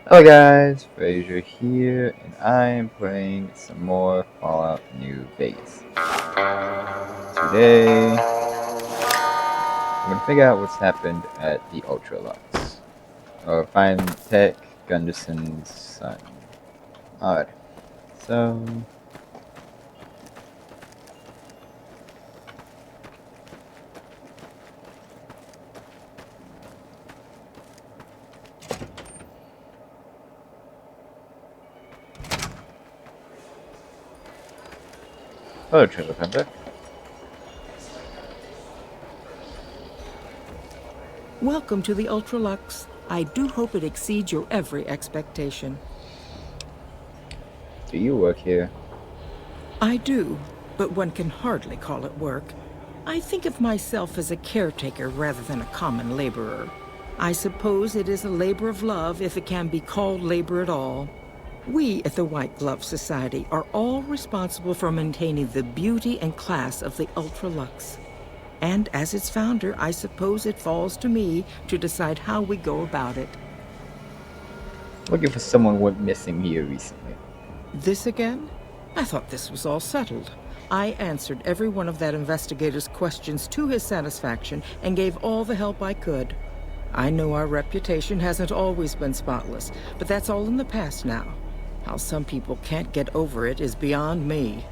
Hello guys, Fraser here, and I am playing some more Fallout New Vegas. Today, I'm gonna figure out what's happened at the Ultralux, or find Ted Gunderson's son. Alright, so... Hello, Trevor Pember. Welcome to the Ultralux. I do hope it exceeds your every expectation. Do you work here? I do, but one can hardly call it work. I think of myself as a caretaker rather than a common laborer. I suppose it is a labor of love if it can be called labor at all. We at the White Glove Society are all responsible for maintaining the beauty and class of the Ultralux. And as its founder, I suppose it falls to me to decide how we go about it. Looking for someone went missing here recently. This again? I thought this was all settled. I answered every one of that investigator's questions to his satisfaction and gave all the help I could. I know our reputation hasn't always been spotless, but that's all in the past now. How some people can't get over it is beyond me.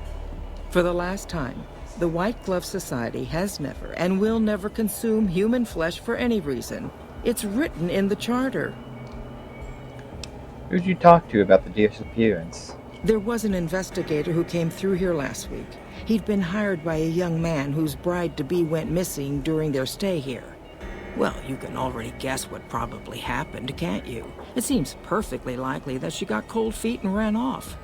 For the last time, the White Glove Society has never and will never consume human flesh for any reason. It's written in the charter. Who did you talk to about the disappearance? There was an investigator who came through here last week. He'd been hired by a young man whose bride-to-be went missing during their stay here. Well, you can already guess what probably happened, can't you? It seems perfectly likely that she got cold feet and ran off.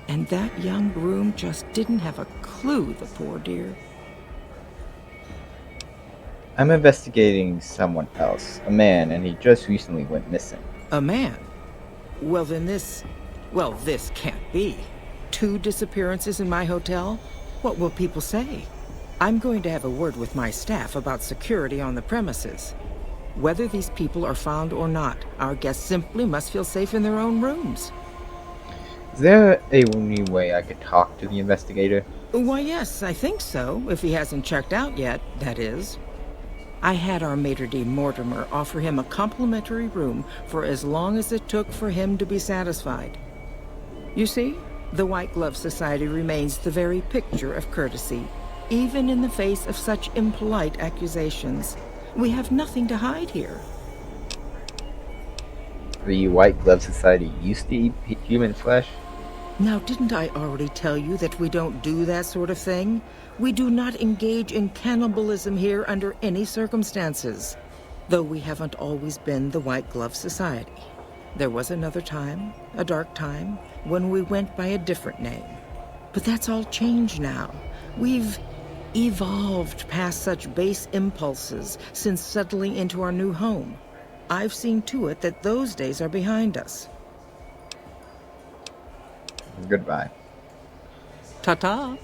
And that young groom just didn't have a clue, the poor dear. I'm investigating someone else, a man, and he just recently went missing. A man? Well, then this can't be. 2 disappearances in my hotel? What will people say? I'm going to have a word with my staff about security on the premises. Whether these people are found or not, our guests simply must feel safe in their own rooms. Is there a new way I could talk to the investigator? Why, yes, I think so, if he hasn't checked out yet, that is. I had our maitre d' Mortimer offer him a complimentary room for as long as it took for him to be satisfied. You see, the White Glove Society remains the very picture of courtesy, even in the face of such impolite accusations. We have nothing to hide here. The White Glove Society used to eat human flesh? Now, didn't I already tell you that we don't do that sort of thing? We do not engage in cannibalism here under any circumstances. Though we haven't always been the White Glove Society. There was another time, a dark time, when we went by a different name. But that's all changed now. We've evolved past such base impulses since settling into our new home. I've seen to it that those days are behind us. Goodbye. Ta-ta.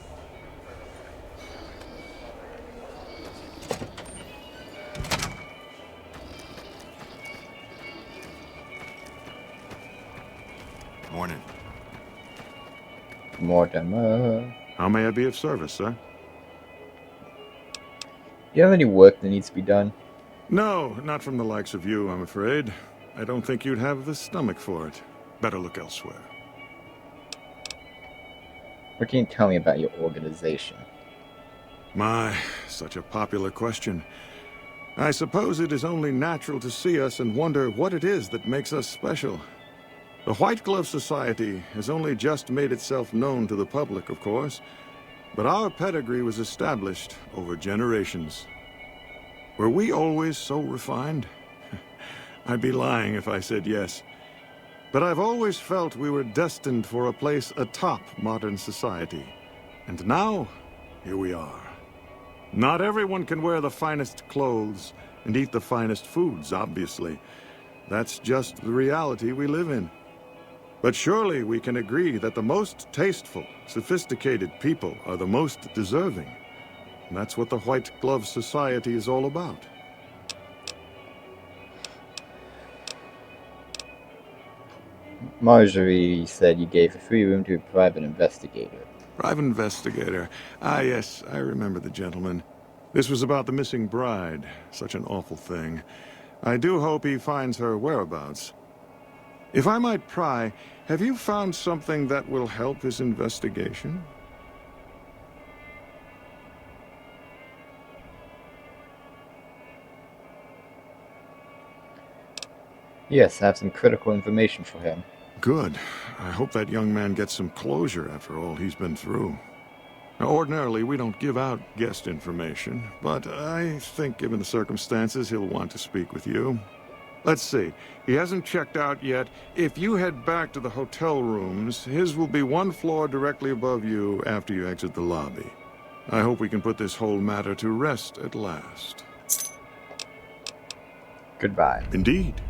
Morning. Mortimer. How may I be of service, sir? Do you have any work that needs to be done? No, not from the likes of you, I'm afraid. I don't think you'd have the stomach for it. Better look elsewhere. What can you tell me about your organization? My, such a popular question. I suppose it is only natural to see us and wonder what it is that makes us special. The White Glove Society has only just made itself known to the public, of course, but our pedigree was established over generations. Were we always so refined? I'd be lying if I said yes. But I've always felt we were destined for a place atop modern society. And now, here we are. Not everyone can wear the finest clothes and eat the finest foods, obviously. That's just the reality we live in. But surely we can agree that the most tasteful, sophisticated people are the most deserving. And that's what the White Glove Society is all about. Marjorie said you gave a free room to a private investigator. Private investigator. Ah, yes, I remember the gentleman. This was about the missing bride. Such an awful thing. I do hope he finds her whereabouts. If I might pry, have you found something that will help his investigation? Yes, I have some critical information for him. Good. I hope that young man gets some closure after all he's been through. Now, ordinarily, we don't give out guest information, but I think given the circumstances, he'll want to speak with you. Let's see. He hasn't checked out yet. If you head back to the hotel rooms, his will be one floor directly above you after you exit the lobby. I hope we can put this whole matter to rest at last. Goodbye. Indeed.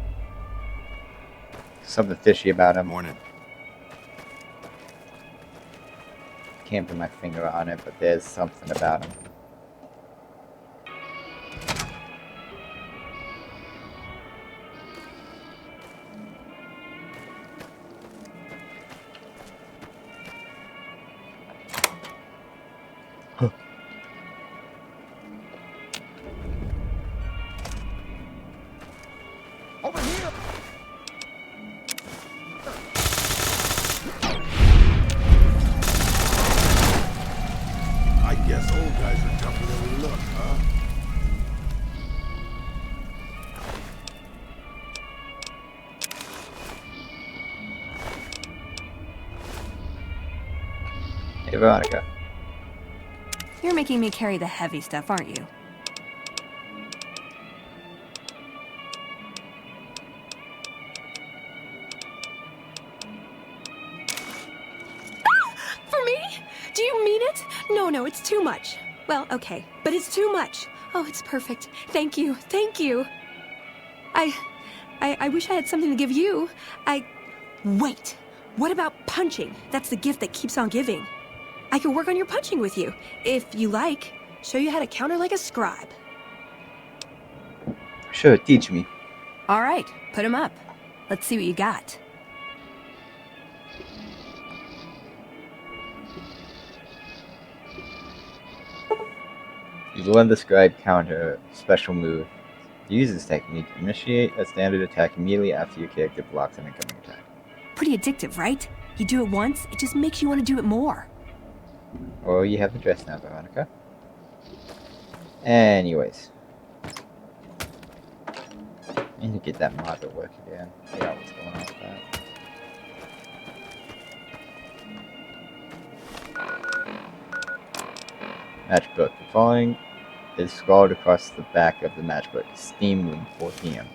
Something fishy about him. Morning. Can't put my finger on it, but there's something about him. Over here! I guess old guys are tougher than we look, huh? Hey, Veronica. You're making me carry the heavy stuff, aren't you? For me? Do you mean it? No, it's too much. Well, okay, but it's too much. Oh, it's perfect. Thank you, thank you. I wish I had something to give you. Wait, what about punching? That's the gift that keeps on giving. I could work on your punching with you, if you like. Show you how to counter like a scribe. Sure, teach me. All right, put him up. Let's see what you got. You learn the scribe counter special move. To use this technique, initiate a standard attack immediately after your character blocks an incoming attack. Pretty addictive, right? You do it once, it just makes you want to do it more. Well, you have the dress now, Veronica. Anyways. I need to get that mod to work again. Figure out what's going on with that. Matchbook. The following is scrawled across the back of the matchbook. Steam Room, 4 p.m.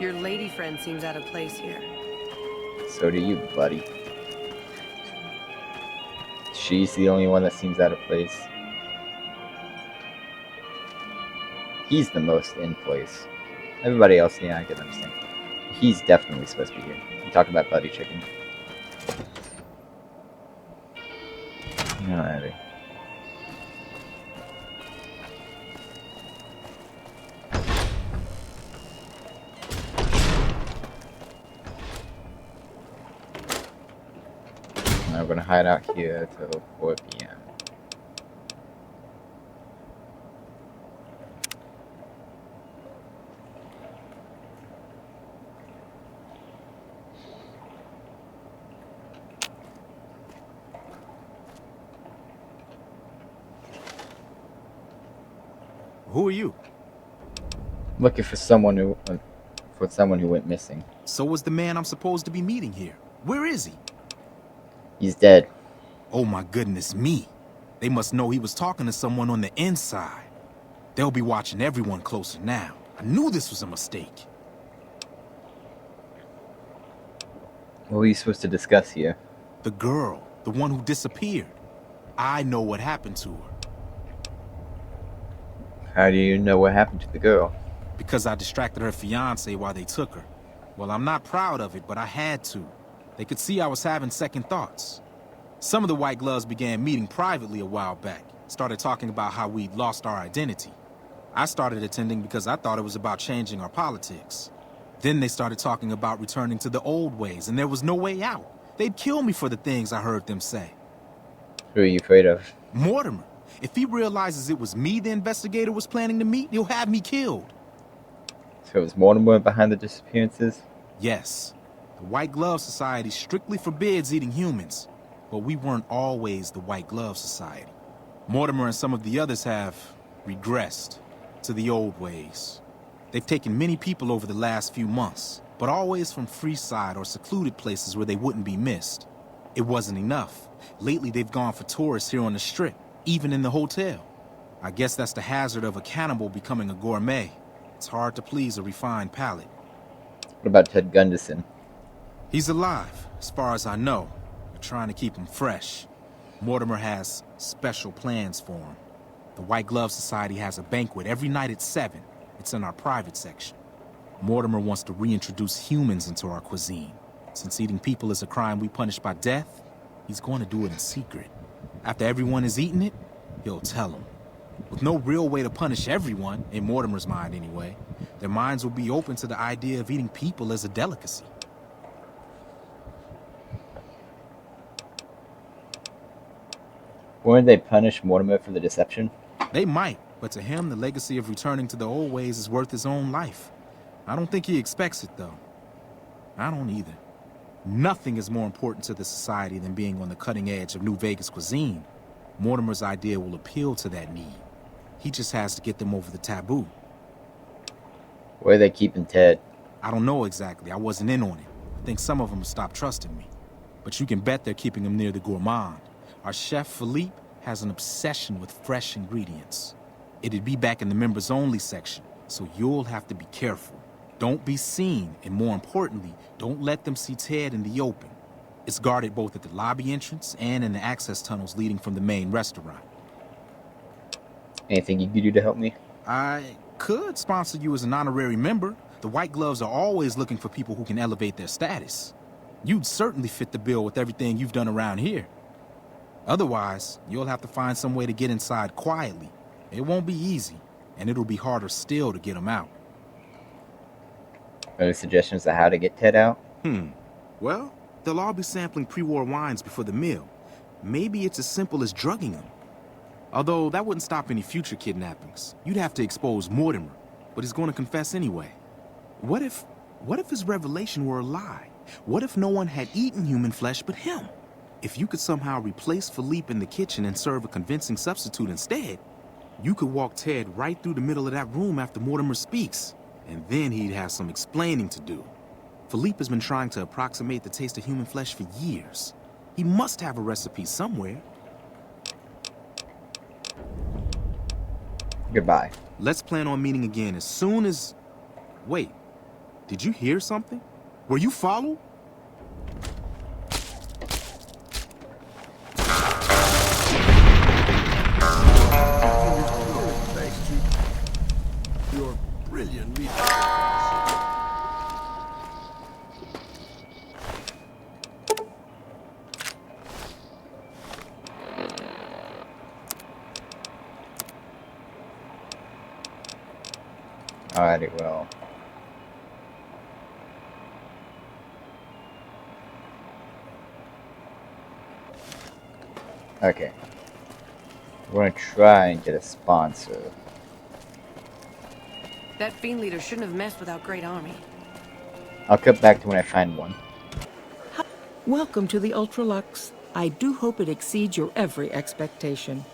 Your lady friend seems out of place here. So do you, buddy. She's the only one that seems out of place. He's the most in place. Everybody else, yeah, I can understand. He's definitely supposed to be here. I'm talking about Buddy Chicken. Alrighty. Now we're gonna hide out here till 4 p.m. Who are you? Looking for someone who went missing. So was the man I'm supposed to be meeting here. Where is he? He's dead. Oh my goodness me. They must know he was talking to someone on the inside. They'll be watching everyone closer now. I knew this was a mistake. What were you supposed to discuss here? The girl, the one who disappeared. I know what happened to her. How do you know what happened to the girl? Because I distracted her fiancé while they took her. Well, I'm not proud of it, but I had to. They could see I was having second thoughts. Some of the White Gloves began meeting privately a while back. Started talking about how we'd lost our identity. I started attending because I thought it was about changing our politics. Then they started talking about returning to the old ways, and there was no way out. They'd kill me for the things I heard them say. Who are you afraid of? Mortimer. If he realizes it was me the investigator was planning to meet, he'll have me killed. So it was Mortimer behind the disappearances? Yes. The White Glove Society strictly forbids eating humans, but we weren't always the White Glove Society. Mortimer and some of the others have regressed to the old ways. They've taken many people over the last few months, but always from Freeside or secluded places where they wouldn't be missed. It wasn't enough. Lately, they've gone for tourists here on the Strip, even in the hotel. I guess that's the hazard of a cannibal becoming a gourmet. It's hard to please a refined palate. What about Ted Gunderson? He's alive, as far as I know. They're trying to keep him fresh. Mortimer has special plans for him. The White Glove Society has a banquet every night at 7. It's in our private section. Mortimer wants to reintroduce humans into our cuisine. Since eating people is a crime we punish by death, he's going to do it in secret. After everyone has eaten it, he'll tell them. With no real way to punish everyone, in Mortimer's mind anyway, their minds will be open to the idea of eating people as a delicacy. Wouldn't they punish Mortimer for the deception? They might, but to him, the legacy of returning to the old ways is worth his own life. I don't think he expects it, though. I don't either. Nothing is more important to the society than being on the cutting edge of New Vegas cuisine. Mortimer's idea will appeal to that need. He just has to get them over the taboo. Where are they keeping Ted? I don't know exactly. I wasn't in on it. I think some of them stopped trusting me. But you can bet they're keeping him near the gourmand. Our chef, Philippe, has an obsession with fresh ingredients. It'd be back in the members-only section, so you'll have to be careful. Don't be seen, and more importantly, don't let them see Ted in the open. It's guarded both at the lobby entrance and in the access tunnels leading from the main restaurant. Anything you could do to help me? I could sponsor you as an honorary member. The White Gloves are always looking for people who can elevate their status. You'd certainly fit the bill with everything you've done around here. Otherwise, you'll have to find some way to get inside quietly. It won't be easy, and it'll be harder still to get them out. Any suggestions on how to get Ted out? Well, they'll all be sampling pre-war wines before the meal. Maybe it's as simple as drugging them. Although that wouldn't stop any future kidnappings. You'd have to expose Mortimer, but he's going to confess anyway. What if his revelation were a lie? What if no one had eaten human flesh but him? If you could somehow replace Philippe in the kitchen and serve a convincing substitute instead, you could walk Ted right through the middle of that room after Mortimer speaks, and then he'd have some explaining to do. Philippe has been trying to approximate the taste of human flesh for years. He must have a recipe somewhere. Goodbye. Let's plan on meeting again as soon as... Wait, did you hear something? Were you followed? You're brilliant leader. Alrighty, well. Okay. We're gonna try and get a sponsor. That fiend leader shouldn't have messed with our great army. I'll cut back to when I find one. Welcome to the Ultralux. I do hope it exceeds your every expectation.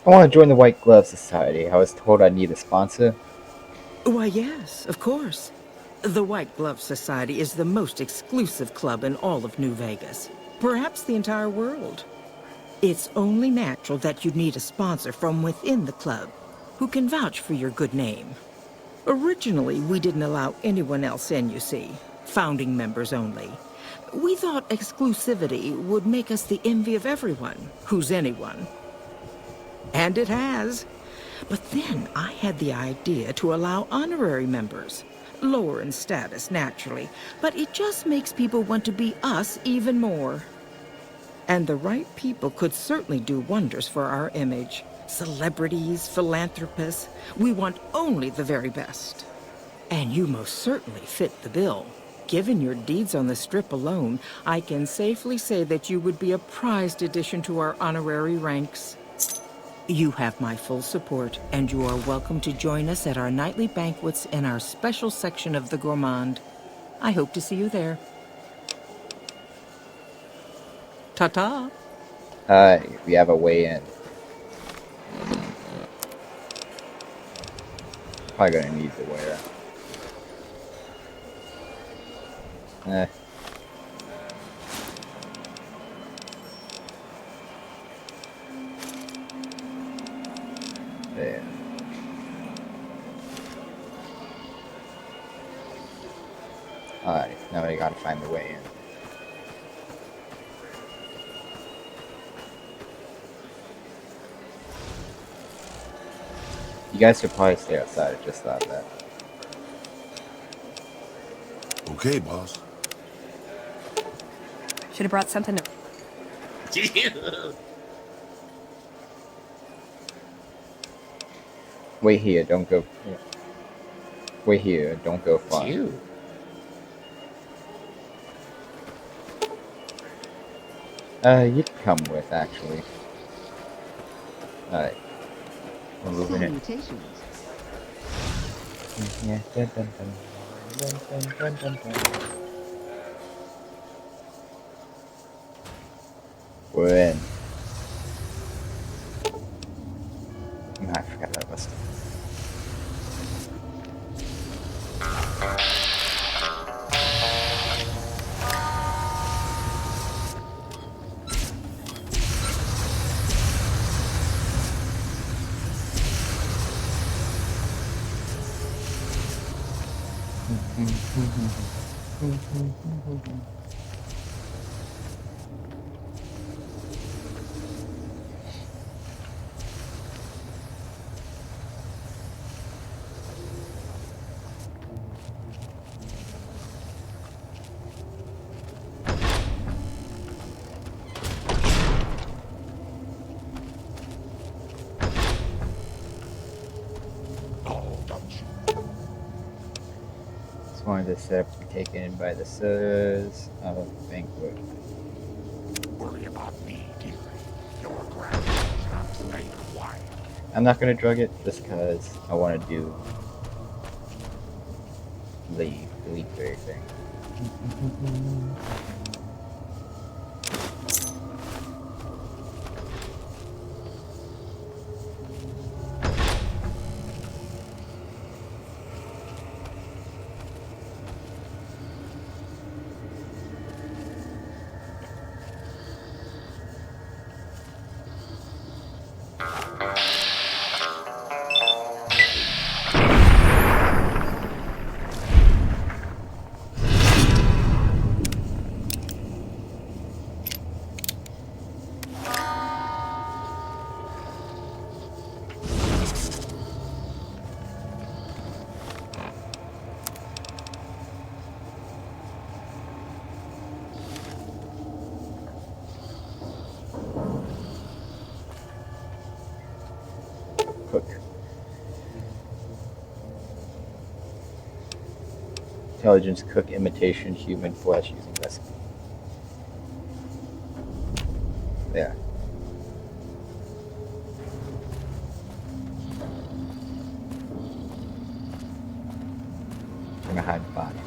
I want to join the White Glove Society. I was told I need a sponsor. Why, yes, of course. The White Glove Society is the most exclusive club in all of New Vegas. Perhaps the entire world. It's only natural that you'd need a sponsor from within the club who can vouch for your good name. Originally, we didn't allow anyone else in, you see. Founding members only. We thought exclusivity would make us the envy of everyone who's anyone. And it has. But then I had the idea to allow honorary members. Lower in status, naturally, but it just makes people want to be us even more. And the right people could certainly do wonders for our image. Celebrities, philanthropists. We want only the very best. And you most certainly fit the bill. Given your deeds on the Strip alone, I can safely say that you would be a prized addition to our honorary ranks. You have my full support, and you are welcome to join us at our nightly banquets in our special section of the Gourmand. I hope to see you there. Ta-ta! We have a way in. Probably gonna need the wear. There. Alright, now I gotta find the way in. You guys should probably stay outside, I just thought that. Okay, boss. Should have brought something to... Wait here, don't go. Wait here, don't go far. You. You can come with, actually. Alright. We're moving it. Salutations. Yeah. Dun, dun, dun. Dun, dun, dun, dun, dun. We're in. I forgot that was. Wanted to set up to be taken in by the sirs of banquet. Worry about me, dearie. Your grandma's not staying quiet. I'm not gonna drug it just because I want to do the very thing. Cook. Intelligence cook imitation human flesh using recipe. There. I'm gonna hide the body.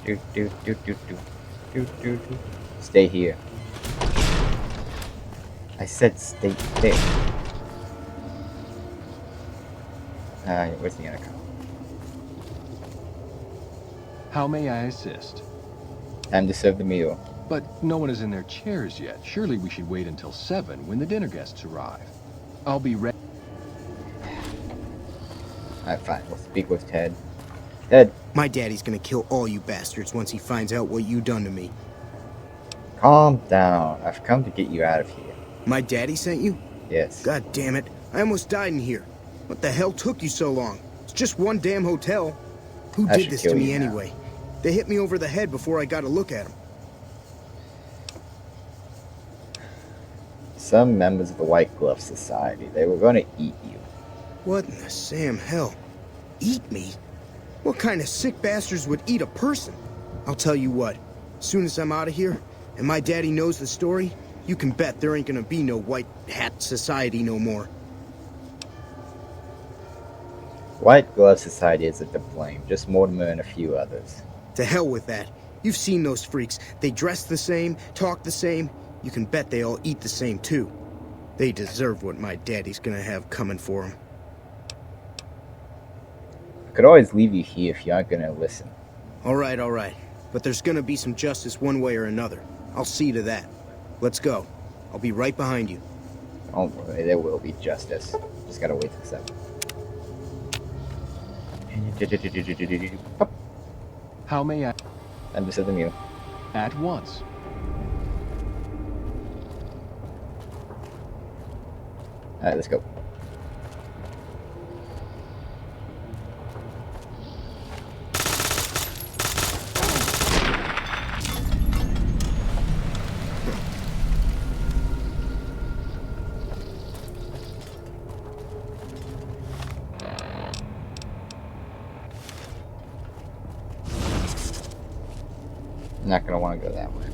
Do. Stay here. I said stay there. Where's the intercom? How may I assist? Time to serve the meal. But no one is in their chairs yet. Surely we should wait until 7 when the dinner guests arrive. I'll be ready. Alright, fine. We'll speak with Ted. Ted, My daddy's gonna kill all you bastards once he finds out what you done to me. calm down. I've come to get you out of here. My daddy sent you? Yes. God damn it. I almost died in here. What the hell took you so long? It's just one damn hotel. Who I did should this kill to me you now. anyway? They hit me over the head before I got a look at them. Some members of the White Glove Society. They were going to eat you. What in the Sam hell? Eat me? What kind of sick bastards would eat a person? I'll tell you what. As soon as I'm out of here, and my daddy knows the story, you can bet there ain't gonna be no White Hat Society no more. White Glove Society isn't to blame, just Mortimer and a few others. To hell with that. You've seen those freaks. They dress the same, talk the same. You can bet they all eat the same too. They deserve what my daddy's gonna have coming for them. I could always leave you here if you aren't going to listen. All right. But there's gonna be some justice one way or another. I'll see to that. Let's go. I'll be right behind you. Don't worry, there will be justice. Just gotta wait for 7. How may I? I'm just at the mule. At once. Alright, let's go. Not gonna want to go that way.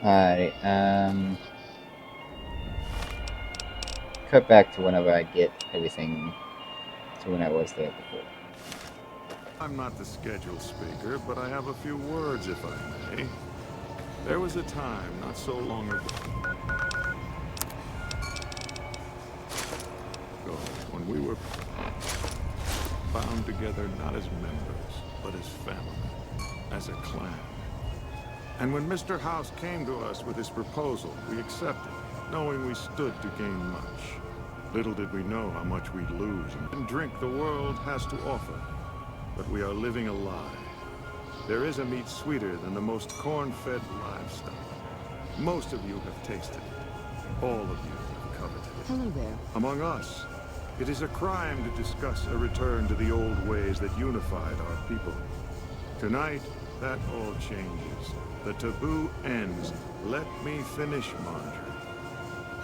Alright, cut back to whenever I get everything to when I was there before. I'm not the scheduled speaker, but I have a few words, if I may. There was a time, not so long ago, when we were bound together not as members, but as family, as a clan. And when Mr. House came to us with his proposal, we accepted, knowing we stood to gain much. Little did we know how much we'd lose and drink the world has to offer. But we are living a lie. There is a meat sweeter than the most corn-fed livestock. Most of you have tasted it. All of you have coveted it. Hello there. Among us, it is a crime to discuss a return to the old ways that unified our people. Tonight, that all changes. The taboo ends. Let me finish, Marjorie.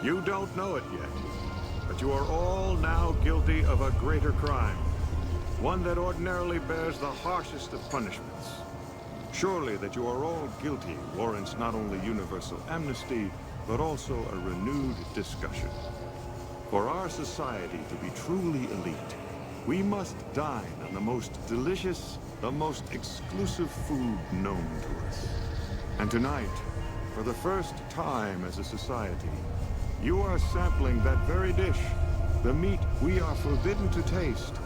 You don't know it yet, but you are all now guilty of a greater crime. One that ordinarily bears the harshest of punishments. Surely that you are all guilty warrants not only universal amnesty, but also a renewed discussion. For our society to be truly elite, we must dine on the most delicious, the most exclusive food known to us. And tonight, for the first time as a society, you are sampling that very dish, the meat we are forbidden to taste,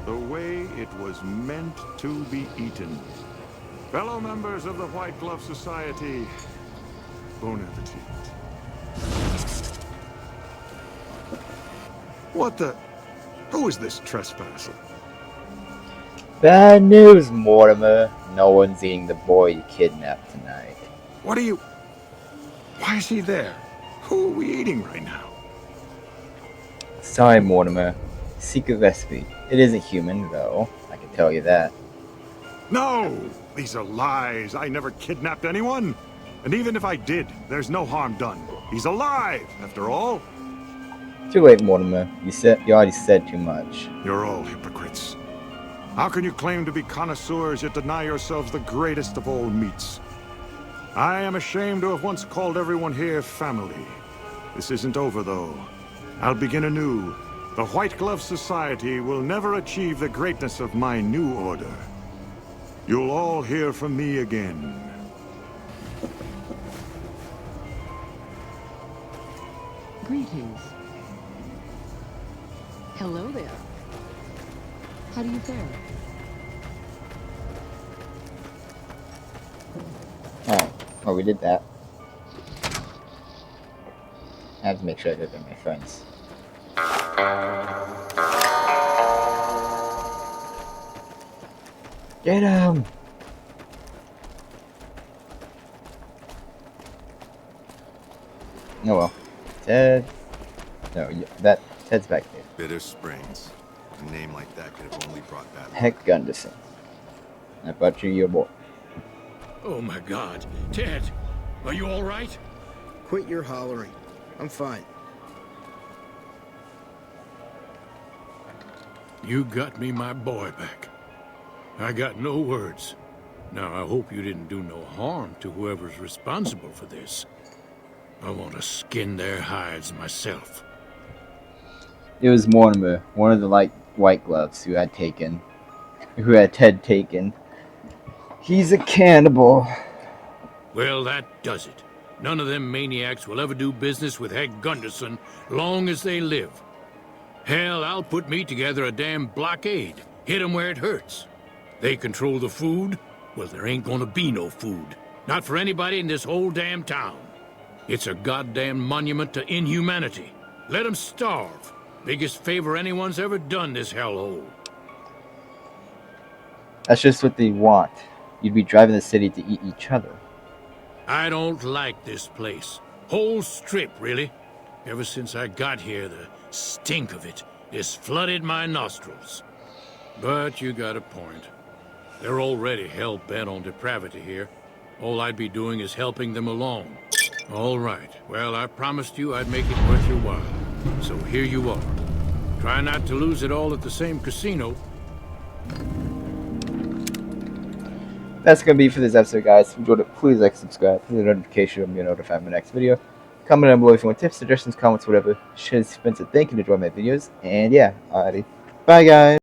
the way it was meant to be eaten. Fellow members of the White Glove Society, bon appetit. What the? Who is this trespasser? Bad news, Mortimer. No one's eating the boy you kidnapped tonight. What are you... Why is he there? Who are we eating right now? Sorry, Mortimer. Secret recipe. It isn't human, though. I can tell you that. No! These are lies. I never kidnapped anyone. And even if I did, there's no harm done. He's alive, after all. Too late, Mortimer. You already said too much. You're all hypocrites. How can you claim to be connoisseurs yet deny yourselves the greatest of all meats? I am ashamed to have once called everyone here family. This isn't over, though. I'll begin anew. The White Glove Society will never achieve the greatness of my new order. You'll all hear from me again. Greetings. Hello there. How do you fare? Oh, we did that. I have to make sure I did my friends. Get him! Oh well. Ted. No, Ted's back there. Bitter Springs. A name like that could have only brought bad luck. Ted Gunderson. I brought you your boy. Oh my God. Ted, are you all right? Quit your hollering. I'm fine. You got me my boy back. I got no words. Now, I hope you didn't do no harm to whoever's responsible for this. I want to skin their hides myself. It was Mortimer, one of the White Gloves who had Ted taken. He's a cannibal. Well, that does it. None of them maniacs will ever do business with Ted Gunderson long as they live. Hell, I'll put me together a damn blockade. Hit 'em where it hurts. They control the food? Well, there ain't gonna be no food. Not for anybody in this whole damn town. It's a goddamn monument to inhumanity. Let 'em starve. Biggest favor anyone's ever done this hellhole. That's just what they want. You'd be driving the city to eat each other. I don't like this place. Whole strip, really. Ever since I got here, the stink of it has flooded my nostrils. But you got a point. They're already hell-bent on depravity here. All I'd be doing is helping them along. All right. Well, I promised you I'd make it worth your while. So here you are. Try not to lose it all at the same casino. That's going to be for this episode, guys. If you enjoyed it, please like, subscribe, hit the notification to be notified of my next video. Comment down below if you want tips, suggestions, comments, whatever. Spencer, thank you for enjoying my videos. And yeah, alrighty. Bye, guys.